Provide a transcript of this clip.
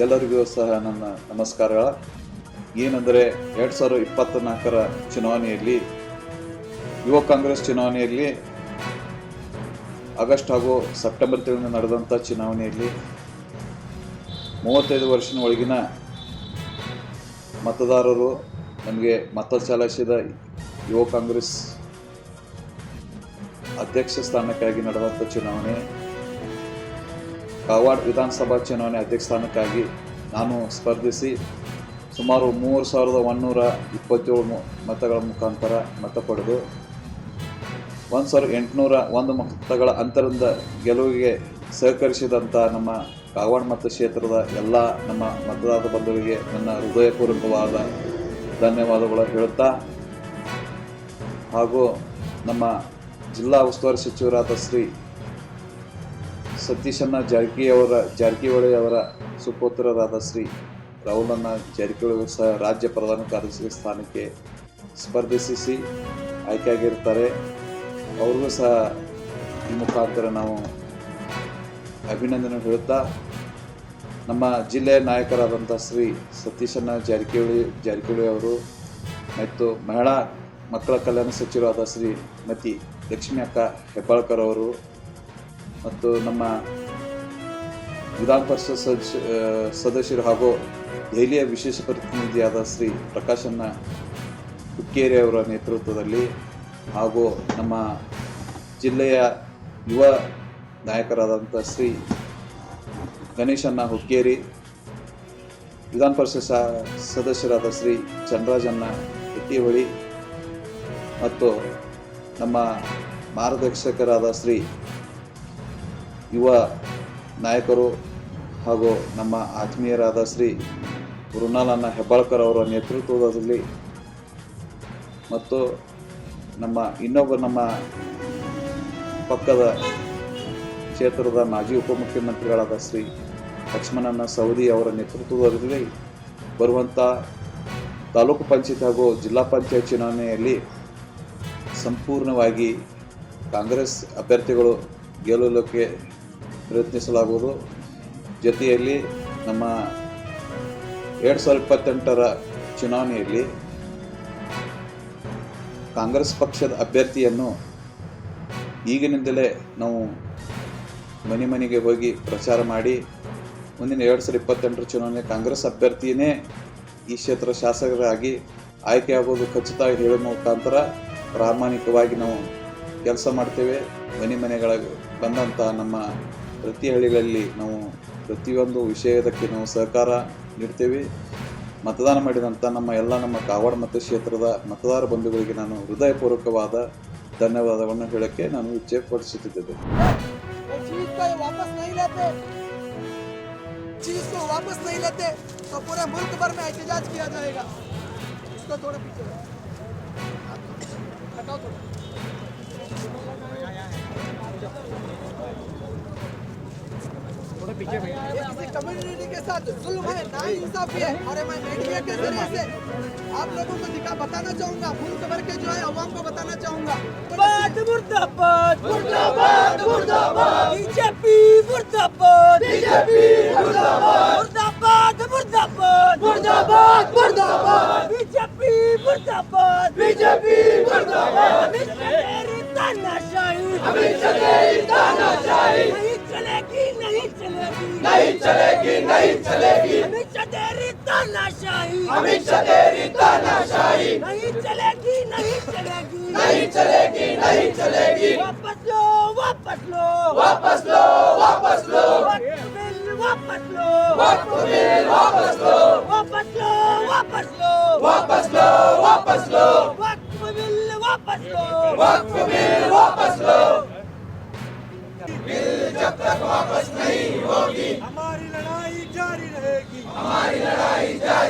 ಎಲ್ಲರಿಗೂ ಸಹ ನನ್ನ ನಮಸ್ಕಾರಗಳು. ಏನೆಂದರೆ 2024ರ ಚುನಾವಣೆಯಲ್ಲಿ, ಯುವ ಕಾಂಗ್ರೆಸ್ ಚುನಾವಣೆಯಲ್ಲಿ, ಆಗಸ್ಟ್ ಹಾಗೂ ಸೆಪ್ಟೆಂಬರ್ ತಿಂಗಳಿನ ನಡೆದಂಥ ಚುನಾವಣೆಯಲ್ಲಿ 35 ವರ್ಷದ ಒಳಗಿನ ಮತದಾರರು ನಮಗೆ ಮತ ಚಲಾಯಿಸಿದ ಯುವ ಕಾಂಗ್ರೆಸ್ ಅಧ್ಯಕ್ಷ ಸ್ಥಾನಕ್ಕಾಗಿ ನಡೆದಂಥ ಚುನಾವಣೆ, ಕಾರವಾರ ವಿಧಾನಸಭಾ ಚುನಾವಣೆ ಅಧ್ಯಕ್ಷ ಸ್ಥಾನಕ್ಕಾಗಿ ನಾನು ಸ್ಪರ್ಧಿಸಿ ಸುಮಾರು 3127 ಮತಗಳ ಮುಖಾಂತರ ಮತ ಪಡೆದು 1801 ಮತಗಳ ಅಂತರದಿಂದ ಗೆಲುವಿಗೆ ಸಹಕರಿಸಿದಂಥ ನಮ್ಮ ಕಾರವಾರ ಮತಕ್ಷೇತ್ರದ ಎಲ್ಲ ನಮ್ಮ ಮತದಾರ ಬಂಧುಗಳಿಗೆ ನನ್ನ ಹೃದಯಪೂರ್ವಕವಾದ ಧನ್ಯವಾದಗಳು ಹೇಳುತ್ತಾ, ಹಾಗೂ ನಮ್ಮ ಜಿಲ್ಲಾ ಉಸ್ತುವಾರಿ ಸಚಿವರಾದ ಶ್ರೀ ಸತೀಶಣ್ಣ ಜಾರಕಿಹೊಳಿ ಅವರ ಸುಪುತ್ರರಾದ ಶ್ರೀ ರಾಹುಲಣ್ಣ ಜಾರಕಿಹೊಳಿ ಸಹ ರಾಜ್ಯ ಪ್ರಧಾನ ಕಾರ್ಯದರ್ಶಿ ಸ್ಥಾನಕ್ಕೆ ಸ್ಪರ್ಧಿಸಿ ಆಯ್ಕೆಯಾಗಿರ್ತಾರೆ. ಅವ್ರಿಗೂ ಸಹ ಈ ಮುಖಾಂತರ ನಾವು ಅಭಿನಂದನೆ ಹೇಳುತ್ತಾ, ನಮ್ಮ ಜಿಲ್ಲೆಯ ನಾಯಕರಾದಂಥ ಶ್ರೀ ಸತೀಶಣ್ಣ ಜಾರಕಿಹೊಳಿ ಅವರು ಮತ್ತು ಮಕ್ಕಳ ಕಲ್ಯಾಣ ಸಚಿವರಾದ ಶ್ರೀಮತಿ ಲಕ್ಷ್ಮಿ ಅಕ್ಕ ಹೆಬ್ಬಾಳ್ಕರ್ ಅವರು ಮತ್ತು ನಮ್ಮ ವಿಧಾನ ಪರಿಷತ್ ಸದಸ್ಯರು ಹಾಗೂ ದೆಹಲಿಯ ವಿಶೇಷ ಪ್ರತಿನಿಧಿಯಾದ ಶ್ರೀ ಪ್ರಕಾಶಣ್ಣ ಹುಕ್ಕೇರಿ ಅವರ ನೇತೃತ್ವದಲ್ಲಿ, ಹಾಗೂ ನಮ್ಮ ಜಿಲ್ಲೆಯ ಯುವ ನಾಯಕರಾದಂಥ ಶ್ರೀ ಗಣೇಶಣ್ಣ ಹುಕ್ಕೇರಿ, ವಿಧಾನ ಪರಿಷತ್ ಸದಸ್ಯರಾದ ಶ್ರೀ ಚಂದ್ರರಾಜಣ್ಣ ಎತ್ತಿಹೊಳಿ ಮತ್ತು ನಮ್ಮ ಮಾರ್ಗದರ್ಶಕರಾದ ಶ್ರೀ ಯುವ ನಾಯಕರು ಹಾಗೂ ನಮ್ಮ ಆತ್ಮೀಯರಾದ ಶ್ರೀ ಮೃಣಾಲಣ್ಣ ಹೆಬ್ಬಾಳ್ಕರ್ ಅವರ ನೇತೃತ್ವದಲ್ಲಿ ಮತ್ತು ನಮ್ಮ ಪಕ್ಕದ ಕ್ಷೇತ್ರದ ಮಾಜಿ ಉಪಮುಖ್ಯಮಂತ್ರಿಗಳಾದ ಶ್ರೀ ಲಕ್ಷ್ಮಣಣ್ಣ ಸವದಿ ಅವರ ನೇತೃತ್ವದಲ್ಲಿ ಬರುವಂಥ ತಾಲೂಕು ಪಂಚಾಯತ್ ಹಾಗೂ ಜಿಲ್ಲಾ ಪಂಚಾಯತ್ ಚುನಾವಣೆಯಲ್ಲಿ ಸಂಪೂರ್ಣವಾಗಿ ಕಾಂಗ್ರೆಸ್ ಅಭ್ಯರ್ಥಿಗಳು ಗೆಲ್ಲಲಿಕ್ಕೆ ಪ್ರಯತ್ನಿಸಲಾಗುವುದು. ಜೊತೆಯಲ್ಲಿ ನಮ್ಮ 2028ರ ಚುನಾವಣೆಯಲ್ಲಿ ಕಾಂಗ್ರೆಸ್ ಪಕ್ಷದ ಅಭ್ಯರ್ಥಿಯನ್ನು ಈಗಿನಿಂದಲೇ ನಾವು ಮನೆಗೆ ಹೋಗಿ ಪ್ರಚಾರ ಮಾಡಿ ಮುಂದಿನ 2028ರ ಚುನಾವಣೆ ಕಾಂಗ್ರೆಸ್ ಅಭ್ಯರ್ಥಿಯೇ ಈ ಕ್ಷೇತ್ರ ಶಾಸಕರಾಗಿ ಆಯ್ಕೆಯಾಗೋದು ಖಚಿತ ಹೇಳುವ ಮುಖಾಂತರ ಪ್ರಾಮಾಣಿಕವಾಗಿ ನಾವು ಕೆಲಸ ಮಾಡ್ತೇವೆ. ಮನೆಗಳಿಗೆ ಬಂದಂಥ ನಮ್ಮ ಪ್ರತಿ ಹಳ್ಳಿಗಳಲ್ಲಿ ನಾವು ಪ್ರತಿಯೊಂದು ವಿಷಯದಕ್ಕೆ ನಾವು ಸಹಕಾರ ನೀಡ್ತೇವೆ. ಮತದಾನ ಮಾಡಿದಂಥ ನಮ್ಮ ಕಾರವಾರ ಮತಕ್ಷೇತ್ರದ ಮತದಾರ ಬಂಧುಗಳಿಗೆ ನಾನು ಹೃದಯಪೂರ್ವಕವಾದ ಧನ್ಯವಾದಗಳನ್ನು ಹೇಳಕ್ಕೆ ನಾನು ಇಚ್ಛೆ ಪಡಿಸುತ್ತಿದ್ದೇನೆ. चीज को वापस नहीं लेते तो पूरे मुल्क भर में एहतजाज किया जाएगा. इसको थोड़ा पीछे हटाओ थोड़ा. पीछे किसी कम्युनिटी के साथ जुल्म है, नाइंसाफी है, और मैं मीडिया के जरिए से आप लोगों को बताना चाहूंगा, मुल्क भर के जो है अवाम को बताना चाहूंगा. मुर्दाबाद मुर्दाबाद मुर्दाबाद बीजेपी मुर्दाबाद बीजेपी मुर्दाबाद मुर्दाबाद मुर्दाबाद मुर्दाबाद बीजेपी मुर्दाबाद बीजेपी मुर्दाबाद. तेरी तानाशाही हमेशा तेरी तानाशाही नहीं चलेगी नहीं चलेगी नहीं चलेगी नहीं चलेगी. हमेशा तेरी तानाशाही हमेशा तेरी तानाशाही नहीं चलेगी नहीं चलेगी नहीं चलेगी नहीं चलेगी. वापस लो वापस लो वापस लो वापस लो वापस लो वापस लो वापस लो वापस लो वापस लो वापस लो वक्फ बिल वापस लो वक्फ बिल वापस लो. बिल जब तक वापस नहीं होगी हमारी लड़ाई जारी रहेगी हमारी लड़ाई जारी